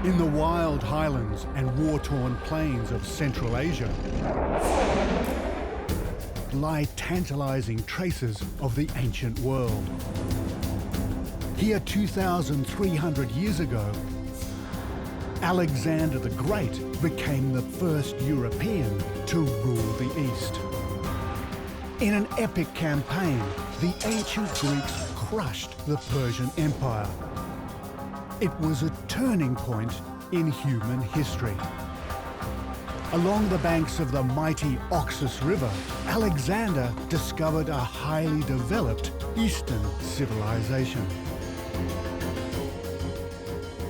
In the wild highlands and war-torn plains of Central Asia lie tantalizing traces of the ancient world. Here 2,300 years ago, Alexander the Great became the first European to rule the East. In an epic campaign, the ancient Greeks crushed the Persian Empire. It was a turning point in human history. Along the banks of the mighty Oxus River, Alexander discovered a highly developed Eastern civilization.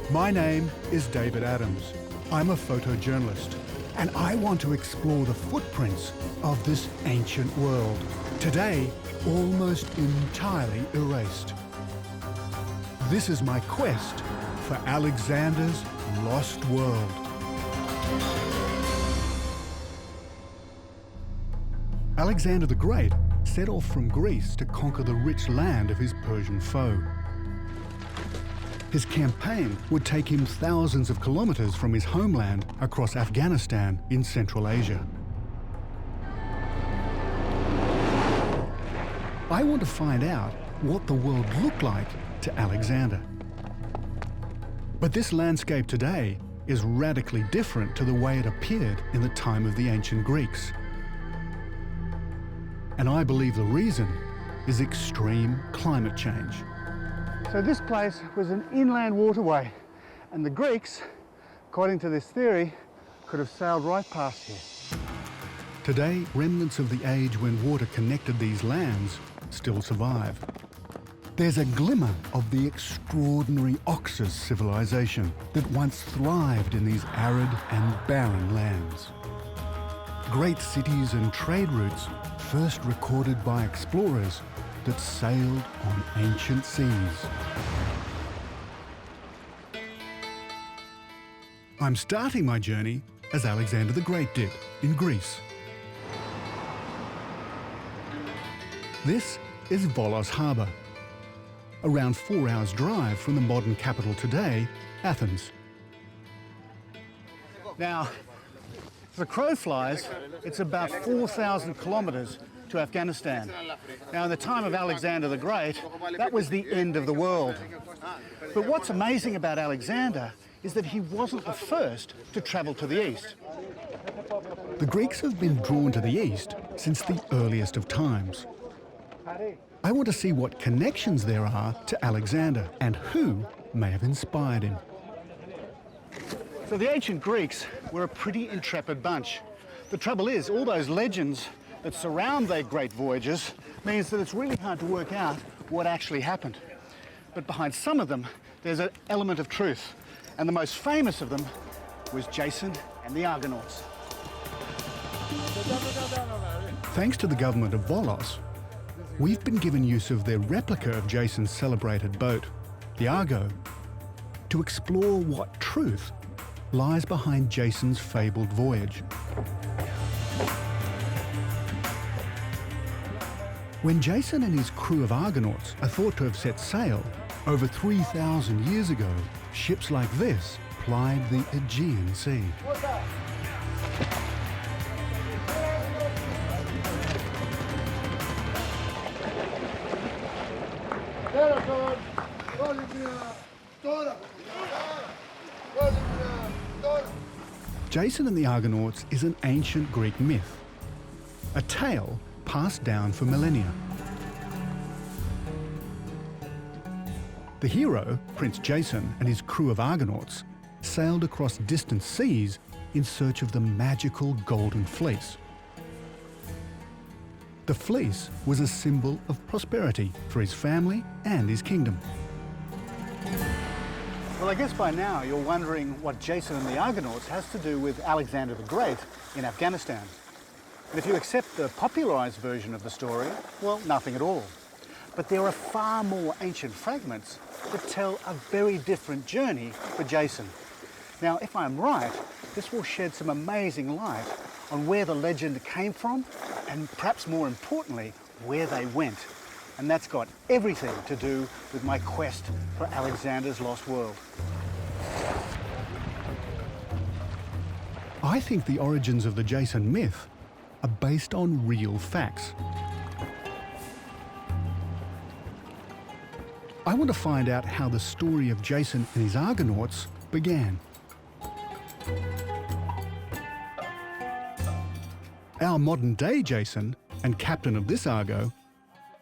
My name is David Adams. I'm a photojournalist, and I want to explore the footprints of this ancient world, today almost entirely erased. This is my quest for Alexander's lost world. Alexander the Great set off from Greece to conquer the rich land of his Persian foe. His campaign would take him thousands of kilometers from his homeland across Afghanistan in Central Asia. I want to find out what the world looked like to Alexander. But this landscape today is radically different to the way it appeared in the time of the ancient Greeks. And I believe the reason is extreme climate change. So this place was an inland waterway, and the Greeks, according to this theory, could have sailed right past here. Today, remnants of the age when water connected these lands still survive. There's a glimmer of the extraordinary Oxus civilization that once thrived in these arid and barren lands. Great cities and trade routes first recorded by explorers that sailed on ancient seas. I'm starting my journey as Alexander the Great did, in Greece. This is Volos harbour, around 4 hours' drive from the modern capital today, Athens. Now, as the crow flies, it's about 4,000 kilometres to Afghanistan. Now, in the time of Alexander the Great, that was the end of the world. But what's amazing about Alexander is that he wasn't the first to travel to the east. The Greeks have been drawn to the east since the earliest of times. I want to see what connections there are to Alexander and who may have inspired him. So the ancient Greeks were a pretty intrepid bunch. The trouble is, all those legends that surround their great voyages means that it's really hard to work out what actually happened. But behind some of them, there's an element of truth. And the most famous of them was Jason and the Argonauts. Thanks to the government of Volos, we've been given use of their replica of Jason's celebrated boat, the Argo, to explore what truth lies behind Jason's fabled voyage. When Jason and his crew of Argonauts are thought to have set sail over 3,000 years ago, ships like this plied the Aegean Sea. Jason and the Argonauts is an ancient Greek myth, a tale passed down for millennia. The hero, Prince Jason, and his crew of Argonauts sailed across distant seas in search of the magical Golden Fleece. The fleece was a symbol of prosperity for his family and his kingdom. Well, I guess by now you're wondering what Jason and the Argonauts has to do with Alexander the Great in Afghanistan. And if you accept the popularised version of the story, well, nothing at all. But there are far more ancient fragments that tell a very different journey for Jason. Now, if I'm right, this will shed some amazing light on where the legend came from and, perhaps more importantly, where they went. And that's got everything to do with my quest for Alexander's lost world. I think the origins of the Jason myth are based on real facts. I want to find out how the story of Jason and his Argonauts began. Our modern-day Jason, and captain of this Argo,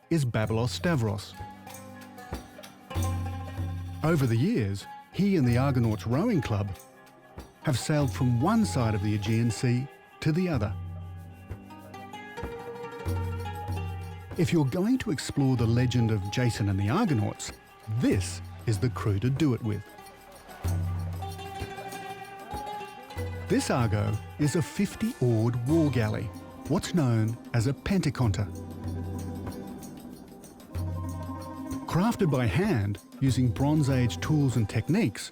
is Babylos Stavros. Over the years, he and the Argonauts Rowing Club have sailed from one side of the Aegean Sea to the other. If you're going to explore the legend of Jason and the Argonauts, this is the crew to do it with. This Argo is a 50-oared war galley, what's known as a pentaconta. Crafted by hand using Bronze Age tools and techniques,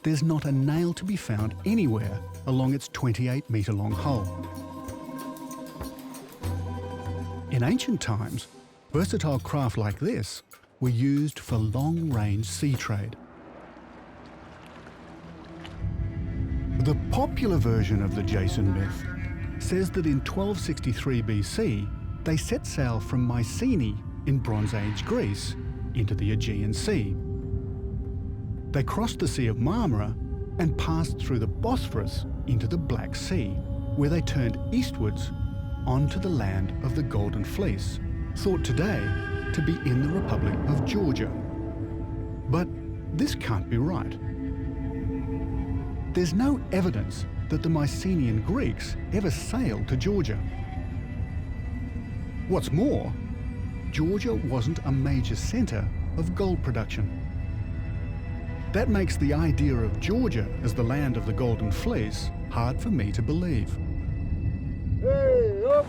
there's not a nail to be found anywhere along its 28-metre-long hull. In ancient times, versatile craft like this were used for long-range sea trade. The popular version of the Jason myth says that in 1263 BC, they set sail from Mycenae in Bronze Age Greece into the Aegean Sea. They crossed the Sea of Marmara and passed through the Bosphorus into the Black Sea, where they turned eastwards onto the land of the Golden Fleece, thought today to be in the Republic of Georgia. But this can't be right. There's no evidence that the Mycenaean Greeks ever sailed to Georgia. What's more, Georgia wasn't a major centre of gold production. That makes the idea of Georgia as the land of the Golden Fleece hard for me to believe. Hey up!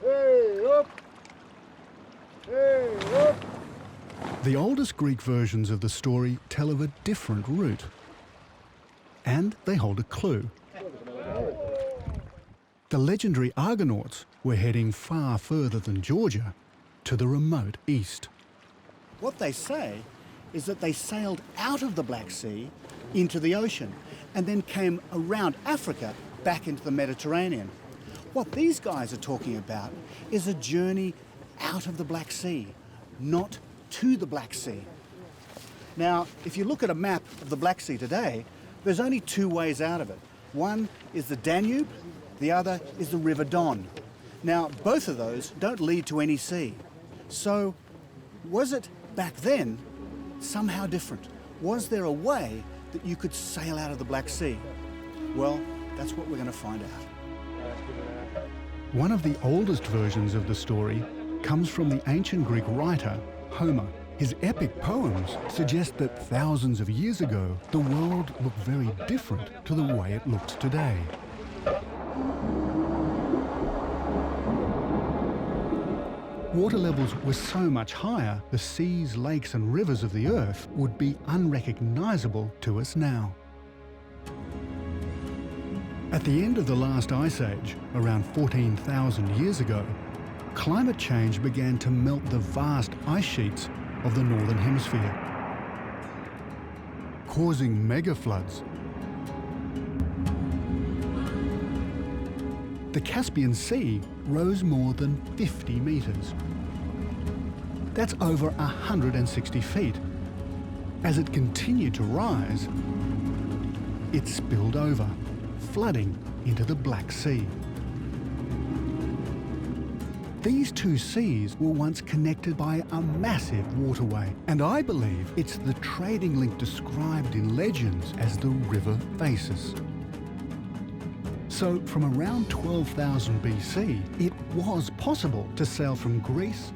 Hey up! Hey up! The oldest Greek versions of the story tell of a different route. And they hold a clue. The legendary Argonauts were heading far further than Georgia, to the remote east. What they say is that they sailed out of the Black Sea into the ocean and then came around Africa back into the Mediterranean. What these guys are talking about is a journey out of the Black Sea, not to the Black Sea. Now, if you look at a map of the Black Sea today, there's only two ways out of it. One is the Danube, the other is the River Don. Now, both of those don't lead to any sea. So, was it back then somehow different? Was there a way that you could sail out of the Black Sea? Well, that's what we're going to find out. One of the oldest versions of the story comes from the ancient Greek writer Homer. His epic poems suggest that thousands of years ago, the world looked very different to the way it looks today. Water levels were so much higher, the seas, lakes and rivers of the Earth would be unrecognisable to us now. At the end of the last ice age, around 14,000 years ago, climate change began to melt the vast ice sheets of the Northern Hemisphere, causing mega floods. The Caspian Sea rose more than 50 metres. That's over 160 feet. As it continued to rise, it spilled over, flooding into the Black Sea. These two seas were once connected by a massive waterway, and I believe it's the trading link described in legends as the River Fasis. So from around 12,000 BC, it was possible to sail from Greece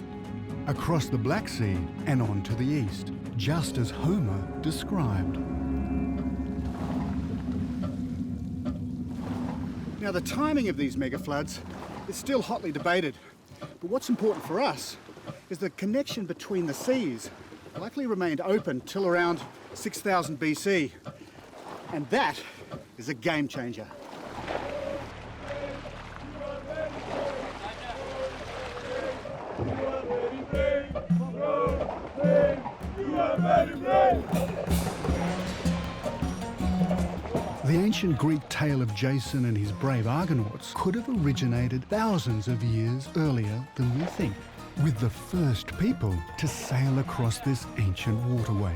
across the Black Sea and on to the east, just as Homer described. Now, the timing of these mega floods is still hotly debated. But what's important for us is the connection between the seas likely remained open till around 6000 BC. And that is a game changer. The ancient Greek tale of Jason and his brave Argonauts could have originated thousands of years earlier than we think, with the first people to sail across this ancient waterway.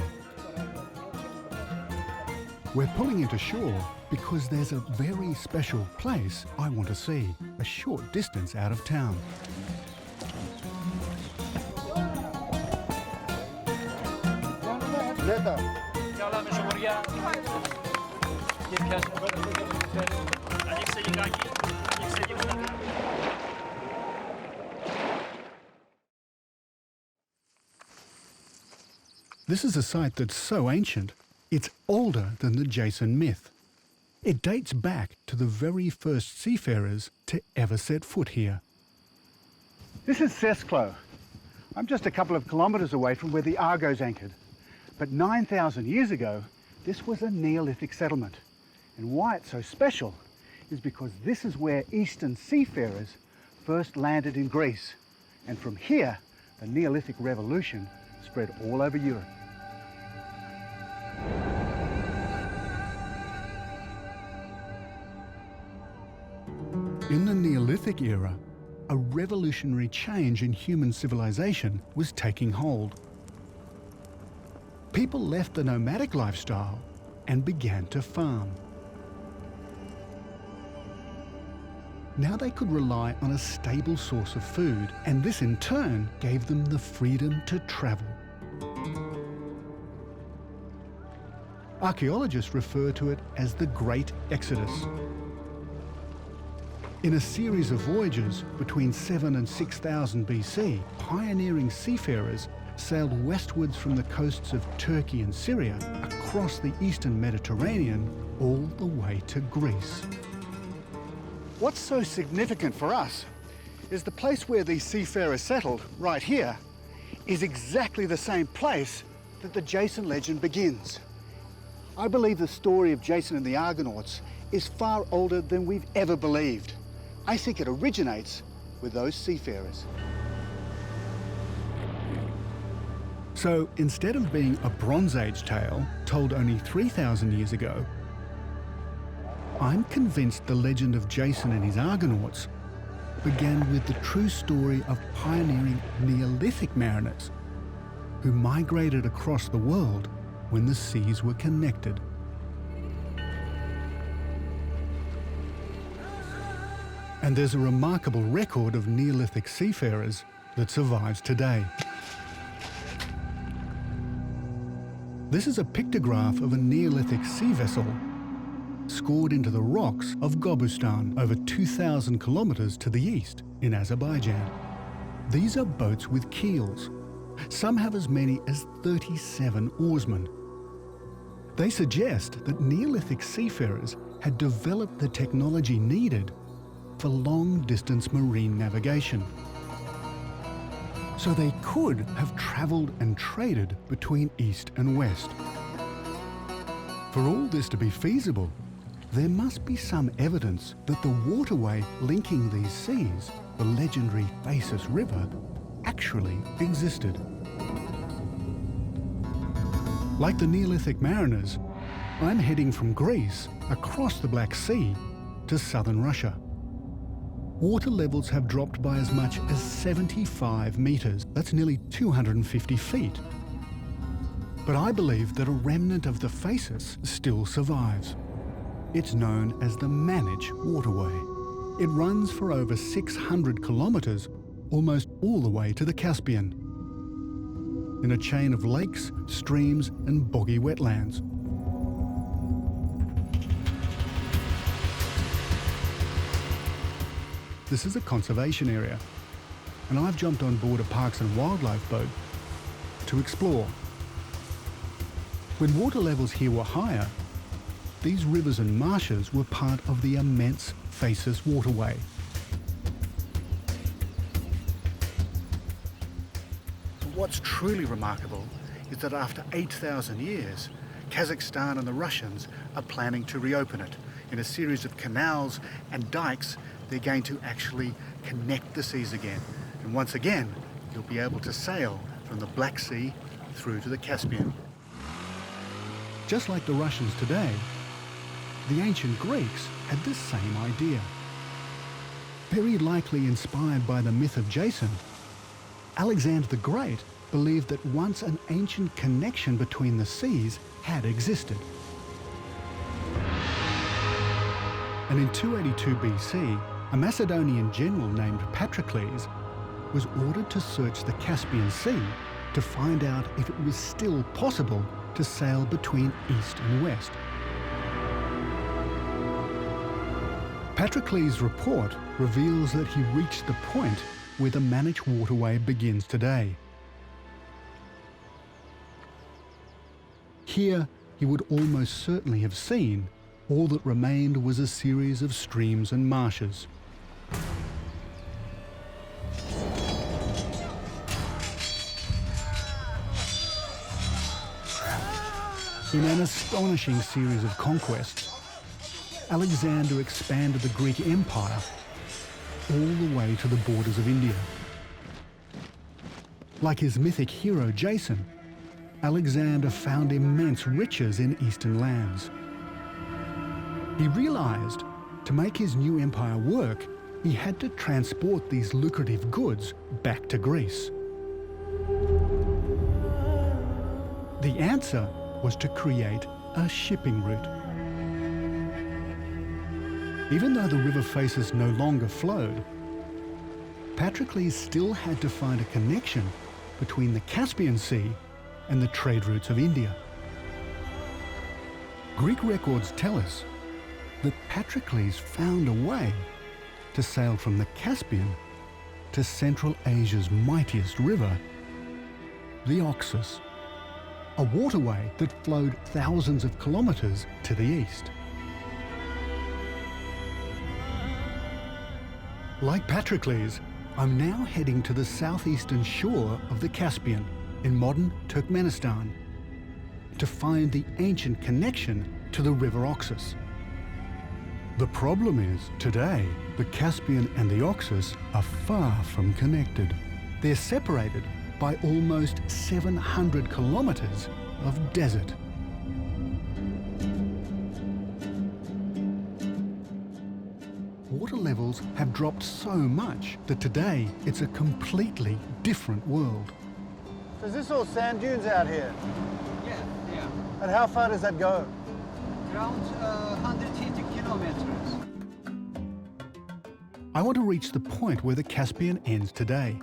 We're pulling into shore because there's a very special place I want to see, a short distance out of town. This is a site that's so ancient, it's older than the Jason myth. It dates back to the very first seafarers to ever set foot here. This is Sesklo. I'm just a couple of kilometres away from where the Argos anchored. But 9,000 years ago, this was a Neolithic settlement. And why it's so special is because this is where Eastern seafarers first landed in Greece. And from here, the Neolithic revolution spread all over Europe. In the Neolithic era, a revolutionary change in human civilization was taking hold. People left the nomadic lifestyle and began to farm. Now they could rely on a stable source of food, and this in turn gave them the freedom to travel. Archaeologists refer to it as the Great Exodus. In a series of voyages between 7 and 6000 BC, pioneering seafarers sailed westwards from the coasts of Turkey and Syria across the eastern Mediterranean all the way to Greece. What's so significant for us is the place where these seafarers settled, right here, is exactly the same place that the Jason legend begins. I believe the story of Jason and the Argonauts is far older than we've ever believed. I think it originates with those seafarers. So instead of being a Bronze Age tale told only 3,000 years ago, I'm convinced the legend of Jason and his Argonauts began with the true story of pioneering Neolithic mariners who migrated across the world when the seas were connected. And there's a remarkable record of Neolithic seafarers that survives today. This is a pictograph of a Neolithic sea vessel scored into the rocks of Gobustan, over 2,000 kilometers to the east in Azerbaijan. These are boats with keels. Some have as many as 37 oarsmen. They suggest that Neolithic seafarers had developed the technology needed for long-distance marine navigation. So they could have travelled and traded between east and west. For all this to be feasible, there must be some evidence that the waterway linking these seas, the legendary Fasis River, actually existed. Like the Neolithic mariners, I'm heading from Greece across the Black Sea to southern Russia. Water levels have dropped by as much as 75 metres. That's nearly 250 feet. But I believe that a remnant of the Fasis still survives. It's known as the Manich Waterway. It runs for over 600 kilometres, almost all the way to the Caspian, in a chain of lakes, streams and boggy wetlands. This is a conservation area, and I've jumped on board a Parks and Wildlife boat to explore. When water levels here were higher, these rivers and marshes were part of the immense Fasis waterway. What's truly remarkable is that after 8,000 years, Kazakhstan and the Russians are planning to reopen it. In a series of canals and dikes, they're going to actually connect the seas again. And once again, you'll be able to sail from the Black Sea through to the Caspian. Just like the Russians today, the ancient Greeks had the same idea. Very likely inspired by the myth of Jason, Alexander the Great believed that once an ancient connection between the seas had existed. And in 282 BC, a Macedonian general named Patroclus was ordered to search the Caspian Sea to find out if it was still possible to sail between east and west. Patroclus' report reveals that he reached the point where the Manic waterway begins today. Here, he would almost certainly have seen all that remained was a series of streams and marshes. In an astonishing series of conquests, Alexander expanded the Greek Empire all the way to the borders of India. Like his mythic hero Jason, Alexander found immense riches in eastern lands. He realized to make his new empire work, he had to transport these lucrative goods back to Greece. The answer was to create a shipping route. Even though the river Fasis no longer flowed, Patroclus still had to find a connection between the Caspian Sea and the trade routes of India. Greek records tell us that Patroclus found a way to sail from the Caspian to Central Asia's mightiest river, the Oxus, a waterway that flowed thousands of kilometers to the east. Like Patroclus, I'm now heading to the southeastern shore of the Caspian in modern Turkmenistan to find the ancient connection to the river Oxus. The problem is, today, the Caspian and the Oxus are far from connected. They're separated by almost 700 kilometers of desert. Water levels have dropped so much that today it's a completely different world. So is this all sand dunes out here? Yeah. And how far does that go? Around 180 kilometers. I want to reach the point where the Caspian ends today.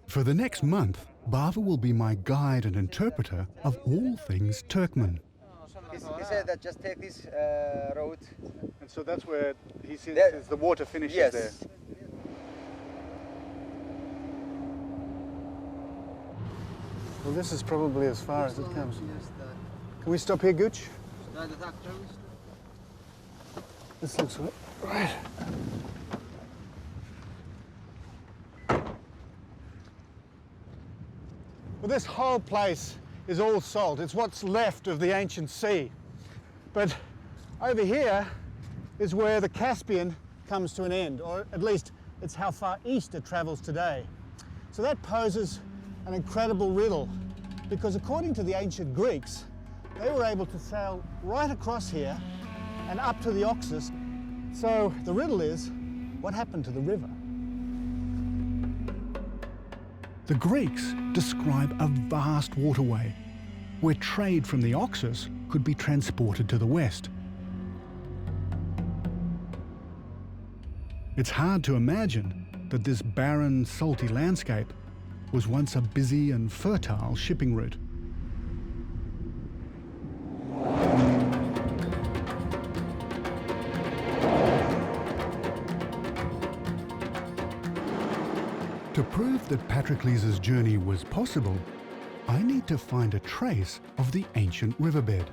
For the next month, Bava will be my guide and interpreter of all things Turkmen. He said that just take this road. And so that's where he says There- the water finishes Yes. there. Well, this is probably as far as it comes. Can we stop here, Gooch? This looks right. Well, this whole place is all salt. It's what's left of the ancient sea. But over here is where the Caspian comes to an end, or at least it's how far east it travels today. So that poses an incredible riddle, because according to the ancient Greeks, they were able to sail right across here and up to the Oxus. So the riddle is, what happened to the river? The Greeks describe a vast waterway where trade from the Oxus could be transported to the west. It's hard to imagine that this barren, salty landscape was once a busy and fertile shipping route. To prove that Patroclus' journey was possible, I need to find a trace of the ancient riverbed.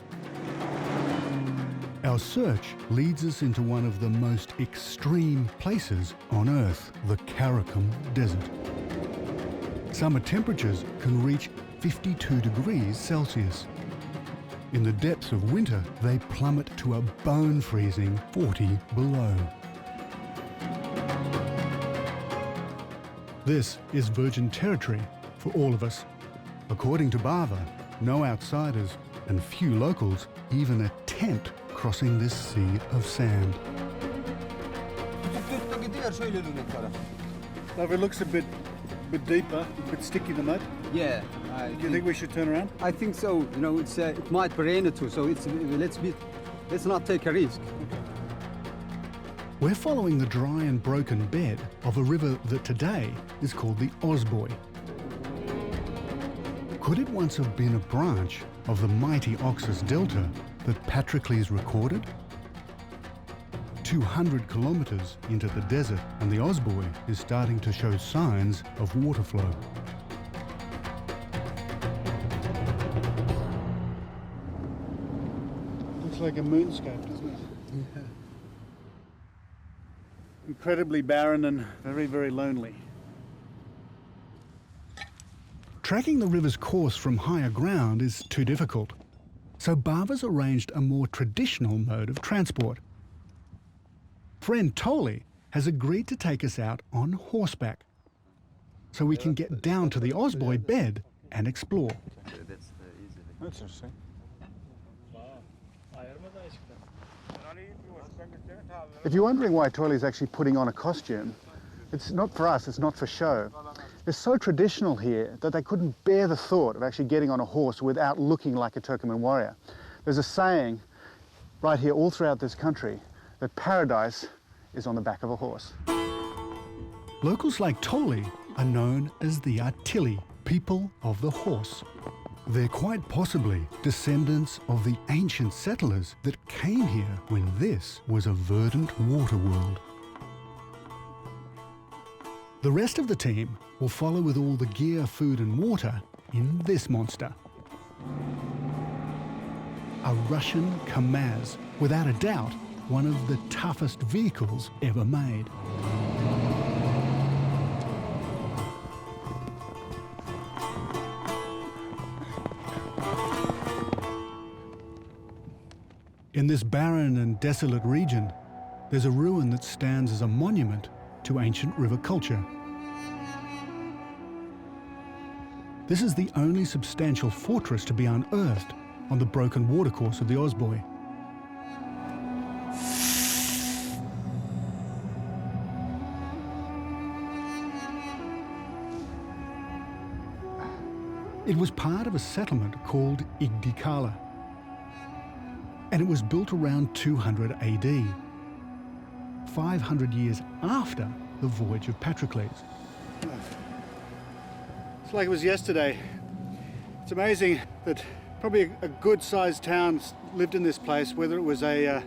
Our search leads us into one of the most extreme places on Earth, the Karakum Desert. Summer temperatures can reach 52 degrees Celsius. In the depths of winter, they plummet to a bone-freezing 40 below. This is virgin territory for all of us. According to Bava, no outsiders, and few locals even attempt crossing this sea of sand. If it looks a bit deeper, a bit sticky, the mud. Yeah. Do you think we should turn around? I think so. You know, it might rain too, so let's not take a risk. We're following the dry and broken bed of a river that today is called the Osboy. Could it once have been a branch of the mighty Oxus Delta that Patroclus recorded? 200 kilometers into the desert, and the Osboy is starting to show signs of water flow. Looks like a moonscape, doesn't it? Yeah. Incredibly barren and very, very lonely. Tracking the river's course from higher ground is too difficult, so Bava's arranged a more traditional mode of transport. Friend Toli has agreed to take us out on horseback, so we can get down to the Osboy bed and explore. That's interesting. If you're wondering why Toli's actually putting on a costume, it's not for us, it's not for show. It's so traditional here that they couldn't bear the thought of actually getting on a horse without looking like a Turkoman warrior. There's a saying right here all throughout this country that paradise is on the back of a horse. Locals like Toli are known as the Artili, people of the horse. They're quite possibly descendants of the ancient settlers that came here when this was a verdant water world. The rest of the team will follow with all the gear, food and water in this monster. A Russian Kamaz, without a doubt, one of the toughest vehicles ever made. In this barren and desolate region, there's a ruin that stands as a monument to ancient river culture. This is the only substantial fortress to be unearthed on the broken watercourse of the Osboy. It was part of a settlement called Igdala, and it was built around 200 AD, 500 years after the voyage of Patroclus. It's like it was yesterday. It's amazing that probably a good-sized town lived in this place, whether it was a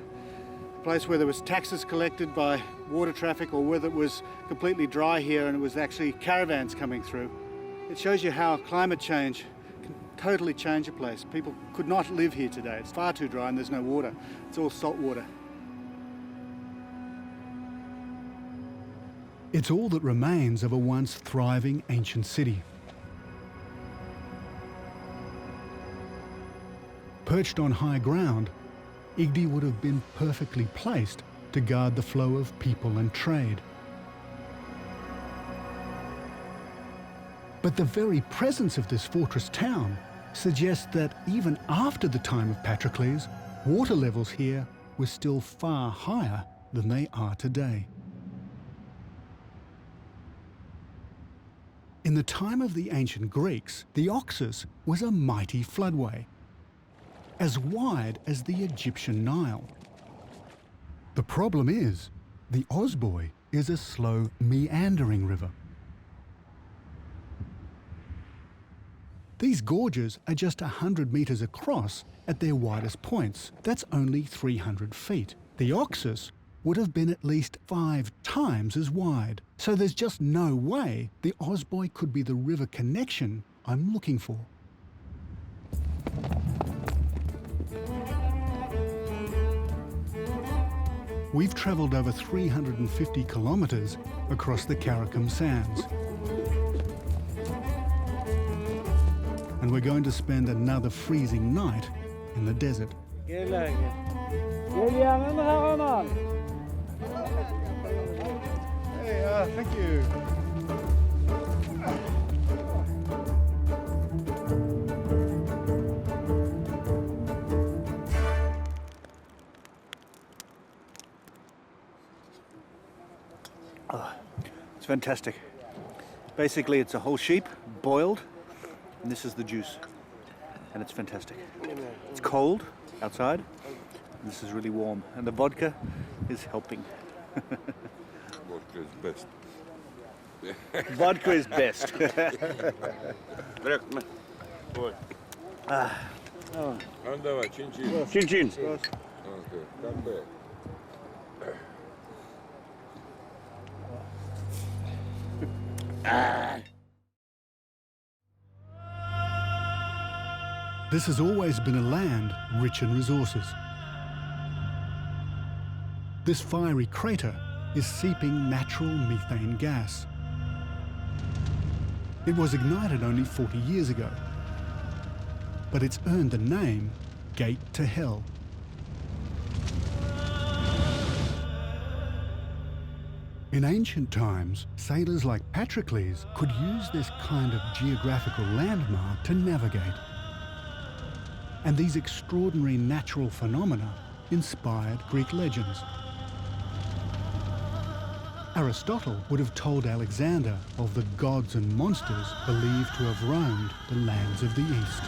place where there was taxes collected by water traffic or whether it was completely dry here and it was actually caravans coming through. It shows you how climate change can totally change a place. People could not live here today. It's far too dry and there's no water. It's all salt water. It's all that remains of a once thriving ancient city. Perched on high ground, Igdi would have been perfectly placed to guard the flow of people and trade. But the very presence of this fortress town suggests that even after the time of Patroclus, water levels here were still far higher than they are today. In the time of the ancient Greeks, the Oxus was a mighty floodway, as wide as the Egyptian Nile. The problem is, the Osboy is a slow, meandering river. These gorges are just 100 metres across at their widest points. That's only 300 feet. The Oxus would have been at least 5 times as wide. So there's just no way the Osboy could be the river connection I'm looking for. We've travelled over 350 kilometres across the Karakum Sands. And we're going to spend another freezing night in the desert. Hey, thank you. fantastic. Basically, it's a whole sheep, boiled, and this is the juice. And it's fantastic. It's cold outside, and this is really warm. And the vodka is helping. Vodka is best. Vodka is best. Давай, чин-чин. Chin-chin. Okay, come back. This has always been a land rich in resources. This fiery crater is seeping natural methane gas. It was ignited only 40 years ago, but it's earned the name Gate to Hell. In ancient times, sailors like Patroclus could use this kind of geographical landmark to navigate. And these extraordinary natural phenomena inspired Greek legends. Aristotle would have told Alexander of the gods and monsters believed to have roamed the lands of the East.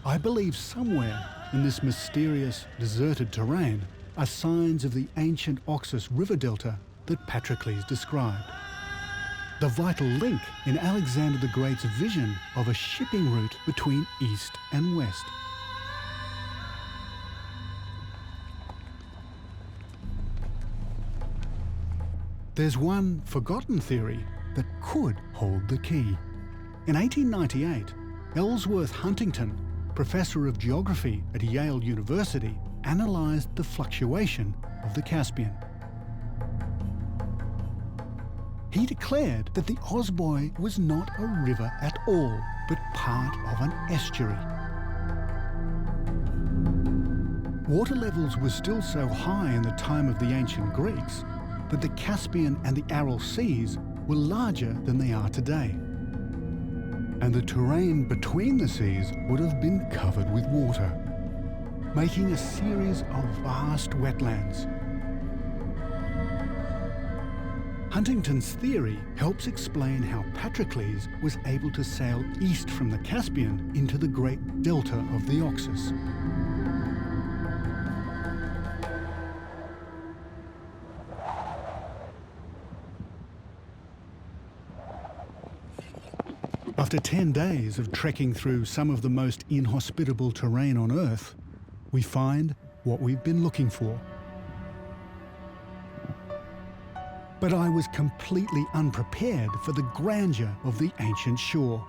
I believe somewhere in this mysterious, deserted terrain are signs of the ancient Oxus River delta that Patroclus described. The vital link in Alexander the Great's vision of a shipping route between East and West. There's one forgotten theory that could hold the key. In 1898, Ellsworth Huntington, professor of geography at Yale University, analysed the fluctuation of the Caspian. He declared that the Osboy was not a river at all, but part of an estuary. Water levels were still so high in the time of the ancient Greeks that the Caspian and the Aral Seas were larger than they are today. And the terrain between the seas would have been covered with water, making a series of vast wetlands. Huntington's theory helps explain how Patroclus was able to sail east from the Caspian into the great delta of the Oxus. After 10 days of trekking through some of the most inhospitable terrain on Earth, we find what we've been looking for. But I was completely unprepared for the grandeur of the ancient shore.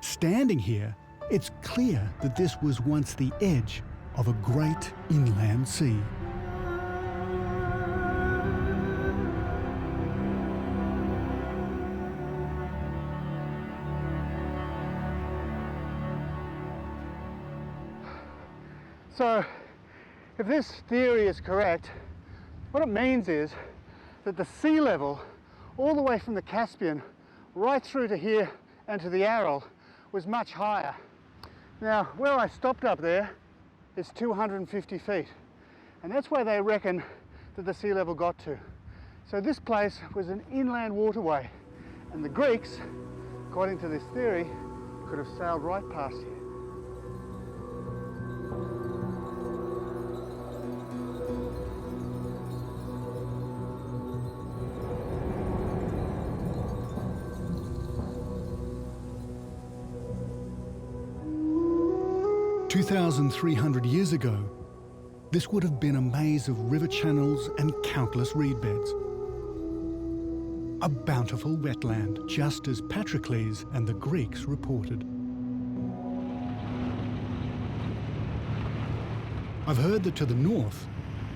Standing here, it's clear that this was once the edge of a great inland sea. So, if this theory is correct, what it means is that the sea level, all the way from the Caspian right through to here and to the Aral, was much higher. Now, where I stopped up there is 250 feet, and that's where they reckon that the sea level got to. So this place was an inland waterway, and the Greeks, according to this theory, could have sailed right past here. "2,300 years ago, this would have been a maze of river channels and countless reed beds. A bountiful wetland, just as Patroclus and the Greeks reported. I've heard that to the north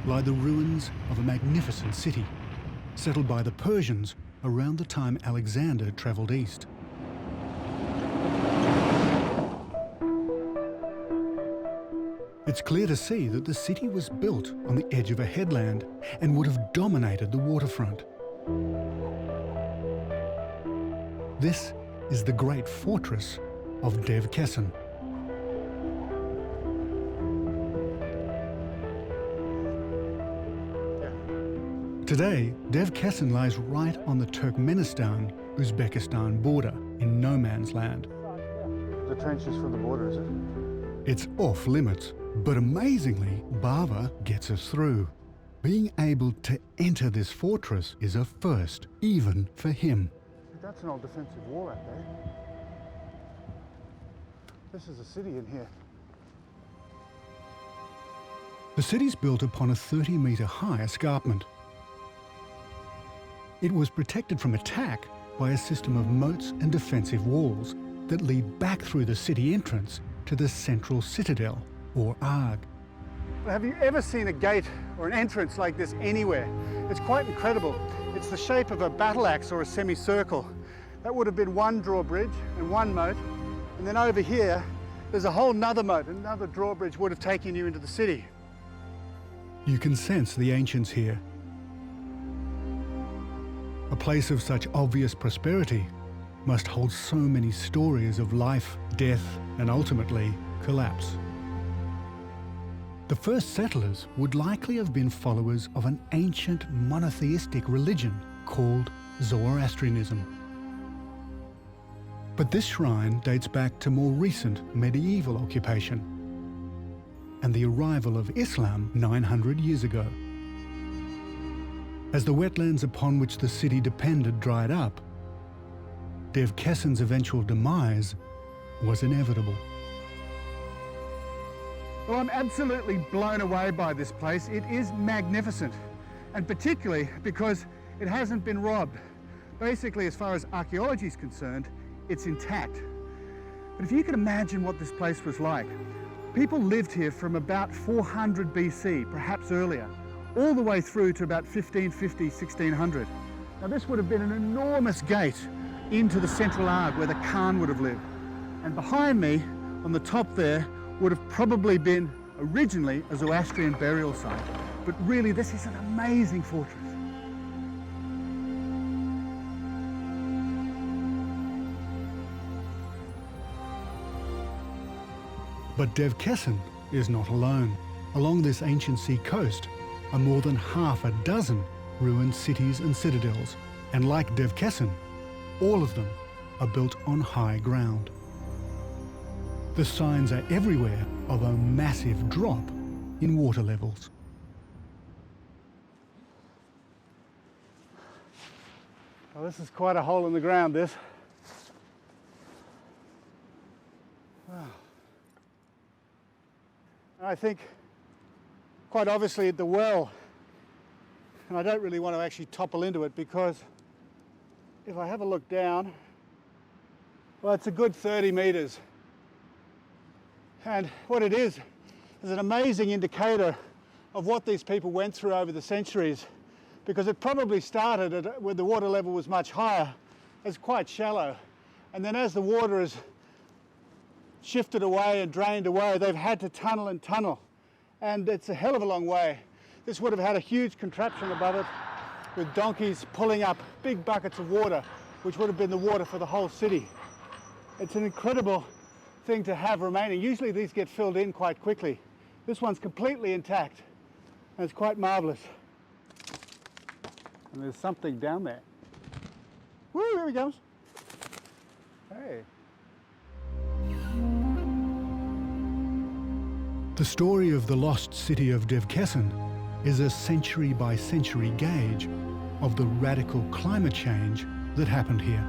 lie the ruins of a magnificent city, settled by the Persians around the time Alexander travelled east. It's clear to see that the city was built on the edge of a headland and would have dominated the waterfront. This is the great fortress of Dev Kessan. Today, Dev Kessan lies right on the Turkmenistan-Uzbekistan border in no man's land. The trenches for the border, is it? It's off limits, but amazingly, Bava gets us through. Being able to enter this fortress is a first, even for him. That's an old defensive wall out there. This is a city in here. The city's built upon a 30-metre high escarpment. It was protected from attack by a system of moats and defensive walls that lead back through the city entrance to the central citadel, or Arg. Have you ever seen a gate or an entrance like this anywhere? It's quite incredible. It's the shape of a battle axe or a semicircle. That would have been one drawbridge and one moat. And then over here, there's a whole nother moat. Another drawbridge would have taken you into the city. You can sense the ancients here. A place of such obvious prosperity must hold so many stories of life, death, and ultimately collapse. The first settlers would likely have been followers of an ancient monotheistic religion called Zoroastrianism. But this shrine dates back to more recent medieval occupation and the arrival of Islam 900 years ago. As the wetlands upon which the city depended dried up, Dev Kessan's eventual demise was inevitable. Well, I'm absolutely blown away by this place. It is magnificent, and particularly because it hasn't been robbed. Basically, as far as archaeology is concerned, it's intact. But if you can imagine what this place was like, people lived here from about 400 BC, perhaps earlier, all the way through to about 1550, 1600. Now this would have been an enormous gate into the central Arg where the Khan would have lived. And behind me, on the top there, would have probably been originally a Zoroastrian burial site. But really, this is an amazing fortress. But Dev Kessan is not alone. Along this ancient sea coast are more than half a dozen ruined cities and citadels. And like Dev Kessan, all of them are built on high ground. The signs are everywhere of a massive drop in water levels. Well, this is quite a hole in the ground, this. Wow. And I think, quite obviously, at the well, and I don't really want to actually topple into it because if I have a look down, well, it's a good 30 metres. And what it is an amazing indicator of what these people went through over the centuries, because it probably started at, when the water level was much higher, as quite shallow. And then as the water has shifted away and drained away, they've had to tunnel and tunnel. And it's a hell of a long way. This would have had a huge contraption above it with donkeys pulling up big buckets of water, which would have been the water for the whole city. It's an incredible thing to have remaining. Usually these get filled in quite quickly. This one's completely intact, and it's quite marvellous. And there's something down there. Woo, here he comes. Hey. The story of the lost city of Dev Kessan is a century-by-century gauge of the radical climate change that happened here.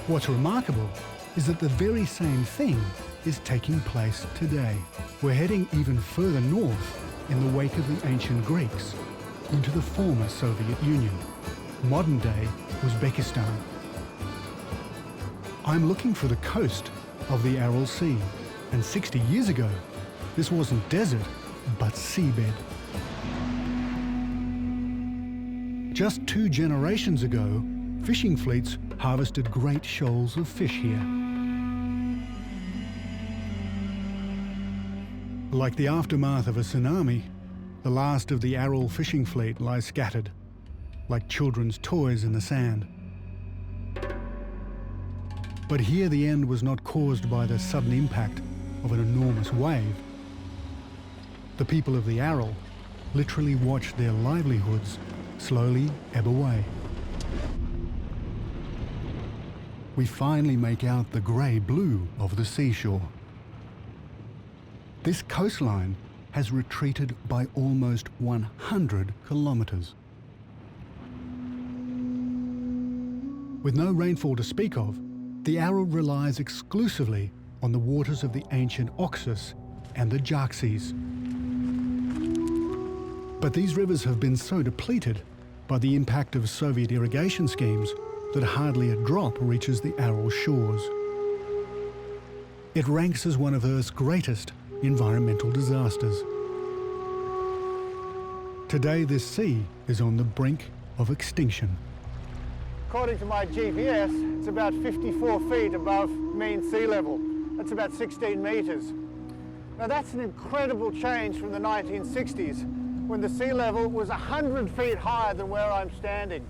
What's remarkable is that the very same thing is taking place today. We're heading even further north in the wake of the ancient Greeks into the former Soviet Union, modern-day Uzbekistan. I'm looking for the coast of the Aral Sea, and 60 years ago, this wasn't desert, but seabed. Just 2 generations ago, fishing fleets harvested great shoals of fish here. Like the aftermath of a tsunami, the last of the Aral fishing fleet lies scattered, like children's toys in the sand. But here the end was not caused by the sudden impact of an enormous wave. The people of the Aral literally watched their livelihoods slowly ebb away. We finally make out the grey blue of the seashore. This coastline has retreated by almost 100 kilometres. With no rainfall to speak of, the Aral relies exclusively on the waters of the ancient Oxus and the Xerxes. But these rivers have been so depleted by the impact of Soviet irrigation schemes that hardly a drop reaches the Aral shores. It ranks as one of Earth's greatest environmental disasters. Today, this sea is on the brink of extinction. According to my GPS, it's about 54 feet above mean sea level. That's about 16 metres. Now that's an incredible change from the 1960s, when the sea level was 100 feet higher than where I'm standing.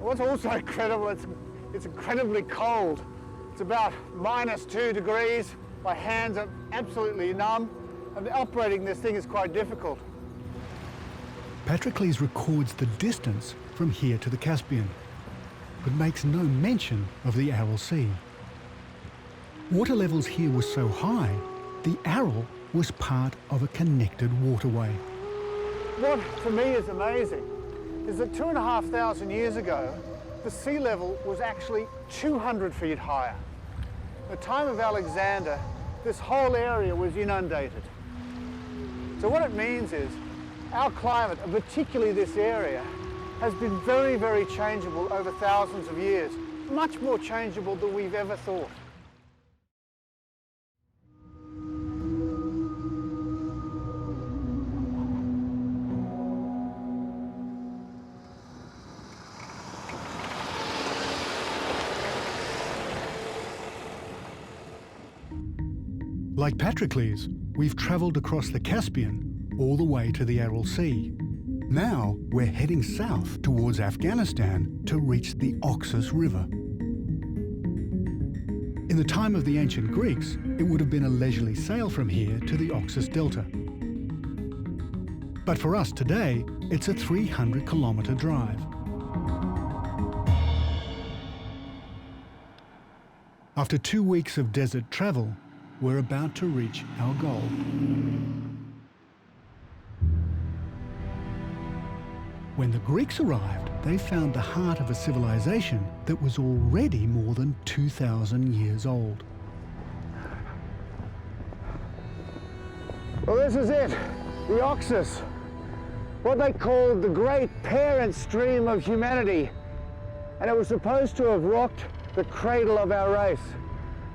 What's also incredible, it's incredibly cold. It's about -2 degrees. My hands are absolutely numb, and operating this thing is quite difficult. Patrocles records the distance from here to the Caspian, but makes no mention of the Aral Sea. Water levels here were so high, the Aral was part of a connected waterway. What for me is amazing is that 2,500 years ago, the sea level was actually 200 feet higher. At the time of Alexander, this whole area was inundated. So what it means is our climate, and particularly this area, has been very, very changeable over thousands of years, much more changeable than we've ever thought. Like Patrocles, we've travelled across the Caspian all the way to the Aral Sea. Now we're heading south towards Afghanistan to reach the Oxus River. In the time of the ancient Greeks, it would have been a leisurely sail from here to the Oxus Delta. But for us today, it's a 300-kilometre drive. After 2 weeks of desert travel, we're about to reach our goal. When the Greeks arrived, they found the heart of a civilization that was already more than 2,000 years old. Well, this is it, the Oxus, what they called the great parent stream of humanity. And it was supposed to have rocked the cradle of our race.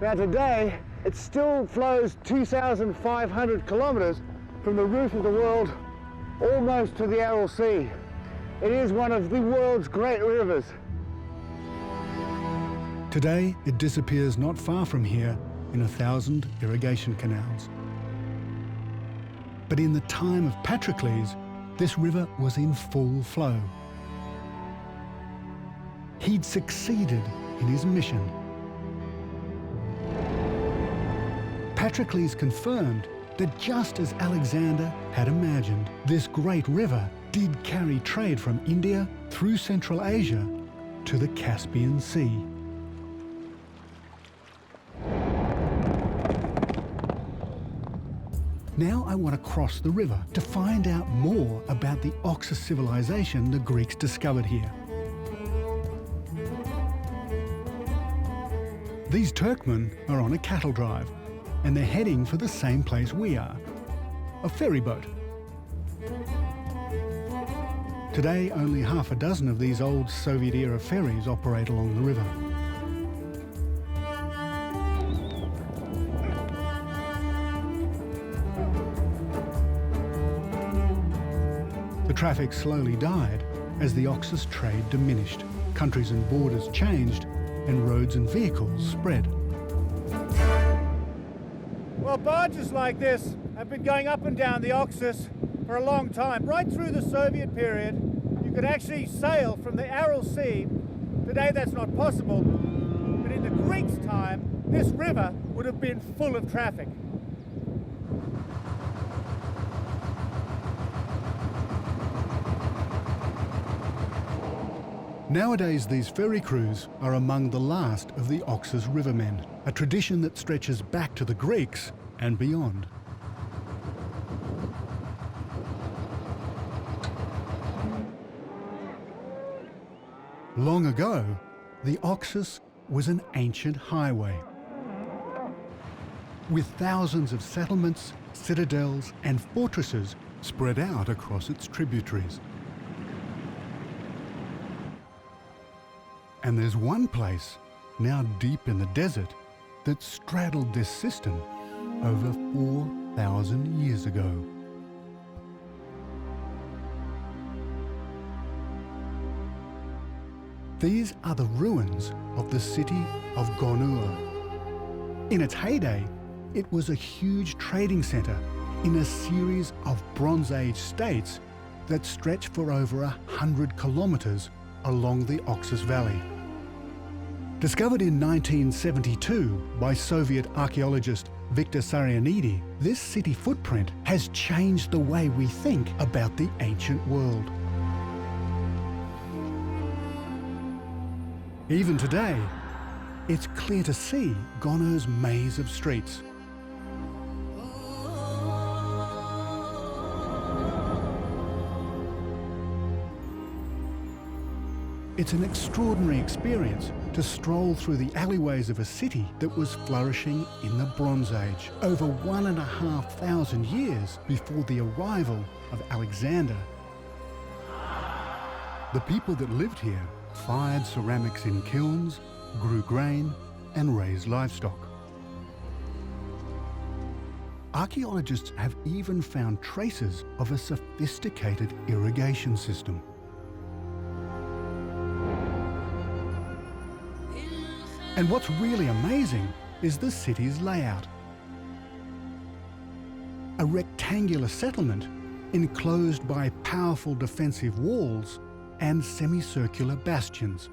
Now today, it still flows 2,500 kilometres from the roof of the world almost to the Aral Sea. It is one of the world's great rivers. Today, it disappears not far from here in 1,000 irrigation canals. But in the time of Patrocles, this river was in full flow. He'd succeeded in his mission. Patrocles confirmed that just as Alexander had imagined, this great river did carry trade from India through Central Asia to the Caspian Sea. Now I want to cross the river to find out more about the Oxus civilization the Greeks discovered here. These Turkmen are on a cattle drive, and they're heading for the same place we are, a ferry boat. Today, only half a dozen of these old Soviet-era ferries operate along the river. The traffic slowly died as the Oxus trade diminished, countries and borders changed, and roads and vehicles spread. Well, barges like this have been going up and down the Oxus for a long time. Right through the Soviet period, you could actually sail from the Aral Sea. Today that's not possible, but in the Greeks' time, this river would have been full of traffic. Nowadays, these ferry crews are among the last of the Oxus River men, a tradition that stretches back to the Greeks and beyond. Long ago, the Oxus was an ancient highway with thousands of settlements, citadels and fortresses spread out across its tributaries. And there's one place, now deep in the desert, that straddled this system over 4,000 years ago. These are the ruins of the city of Gonur. In its heyday, it was a huge trading centre in a series of Bronze Age states that stretch for over 100 kilometres along the Oxus Valley. Discovered in 1972 by Soviet archaeologist Viktor Sarianidi, this city footprint has changed the way we think about the ancient world. Even today, it's clear to see Gonur's maze of streets. It's an extraordinary experience to stroll through the alleyways of a city that was flourishing in the Bronze Age, over 1,500 years before the arrival of Alexander. The people that lived here fired ceramics in kilns, grew grain, and raised livestock. Archaeologists have even found traces of a sophisticated irrigation system. And what's really amazing is the city's layout. A rectangular settlement enclosed by powerful defensive walls and semicircular bastions.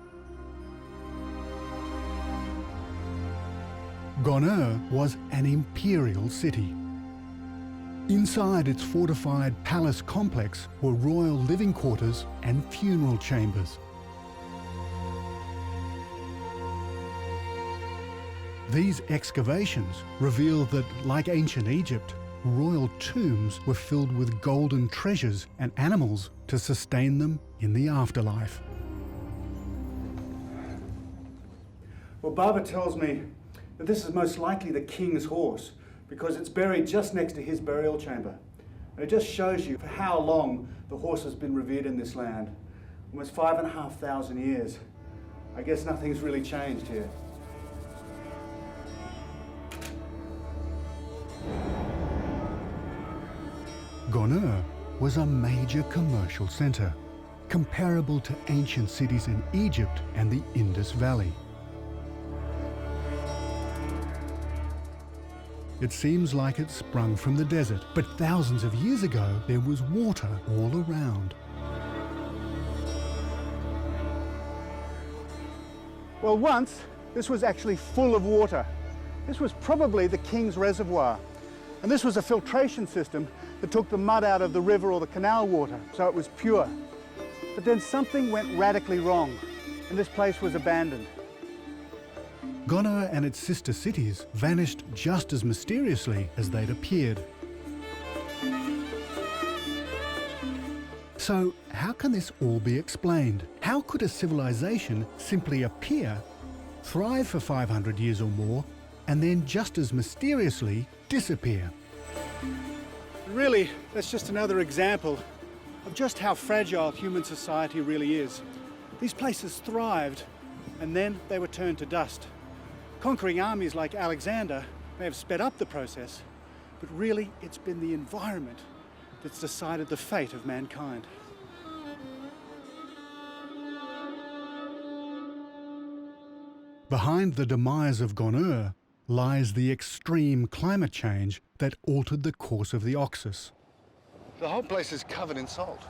Gonur was an imperial city. Inside its fortified palace complex were royal living quarters and funeral chambers. These excavations reveal that, like ancient Egypt, royal tombs were filled with golden treasures and animals to sustain them in the afterlife. Well, Baba tells me that this is most likely the king's horse because it's buried just next to his burial chamber. And it just shows you for how long the horse has been revered in this land. Almost 5,500 years. I guess nothing's really changed here. Gonur was a major commercial centre, comparable to ancient cities in Egypt and the Indus Valley. It seems like it sprung from the desert, but thousands of years ago there was water all around. Well, once this was actually full of water. This was probably the king's reservoir. And this was a filtration system that took the mud out of the river or the canal water, so it was pure. But then something went radically wrong, and this place was abandoned. Gonur and its sister cities vanished just as mysteriously as they'd appeared. So how can this all be explained? How could a civilization simply appear, thrive for 500 years or more, and then just as mysteriously disappear? Really, that's just another example of just how fragile human society really is. These places thrived, and then they were turned to dust. Conquering armies like Alexander may have sped up the process, but really it's been the environment that's decided the fate of mankind. Behind the demise of Gonur lies the extreme climate change that altered the course of the Oxus. The whole place is covered in salt.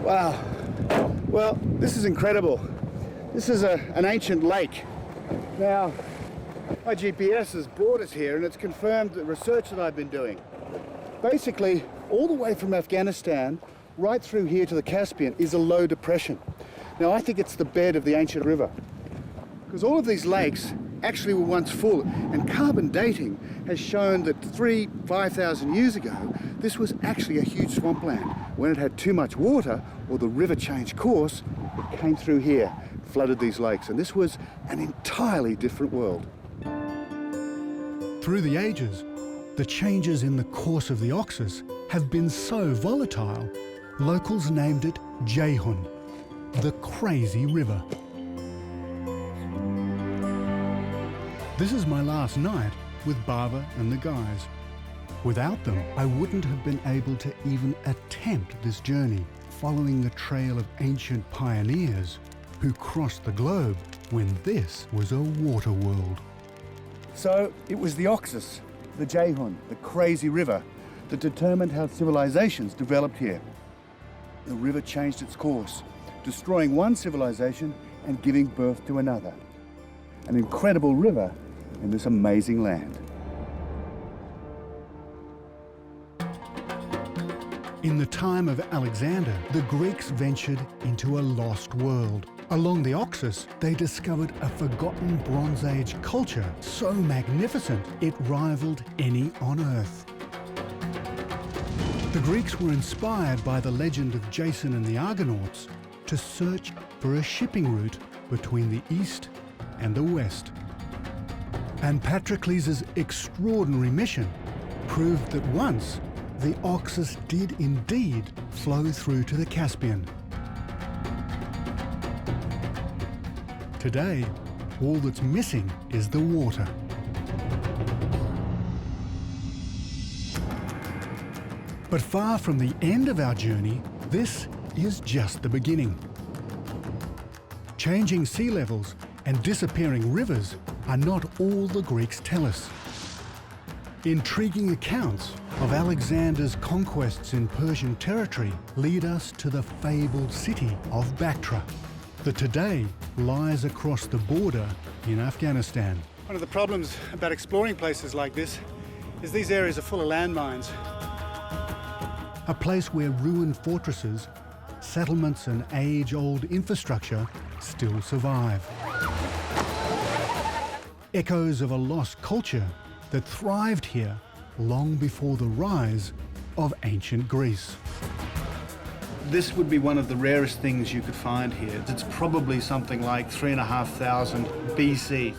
Wow. Well, this is incredible. This is an ancient lake. Now, my GPS has brought us here and it's confirmed the research that I've been doing. Basically, all the way from Afghanistan right through here to the Caspian is a low depression. Now, I think it's the bed of the ancient river, because all of these lakes actually were once full, and carbon dating has shown that 5,000 years ago, this was actually a huge swampland. When it had too much water, or the river changed course, it came through here, flooded these lakes, and this was an entirely different world. Through the ages, the changes in the course of the Oxus have been so volatile, locals named it Ceyhun, the crazy river. This is my last night with Bava and the guys. Without them, I wouldn't have been able to even attempt this journey, following the trail of ancient pioneers who crossed the globe when this was a water world. So it was the Oxus, the Ceyhun, the crazy river, that determined how civilizations developed here. The river changed its course, destroying one civilization and giving birth to another. An incredible river in this amazing land. In the time of Alexander, the Greeks ventured into a lost world. Along the Oxus, they discovered a forgotten Bronze Age culture so magnificent it rivaled any on Earth. The Greeks were inspired by the legend of Jason and the Argonauts to search for a shipping route between the East and the West. And Patroclus' extraordinary mission proved that once the Oxus did indeed flow through to the Caspian. Today, all that's missing is the water. But far from the end of our journey, this is just the beginning. Changing sea levels and disappearing rivers are not all the Greeks tell us. Intriguing accounts of Alexander's conquests in Persian territory lead us to the fabled city of Bactra, that today lies across the border in Afghanistan. One of the problems about exploring places like this is these areas are full of landmines. A place where ruined fortresses, settlements and age-old infrastructure still survive. Echoes of a lost culture that thrived here long before the rise of ancient Greece. This would be one of the rarest things you could find here. It's probably something like 3,500 BC.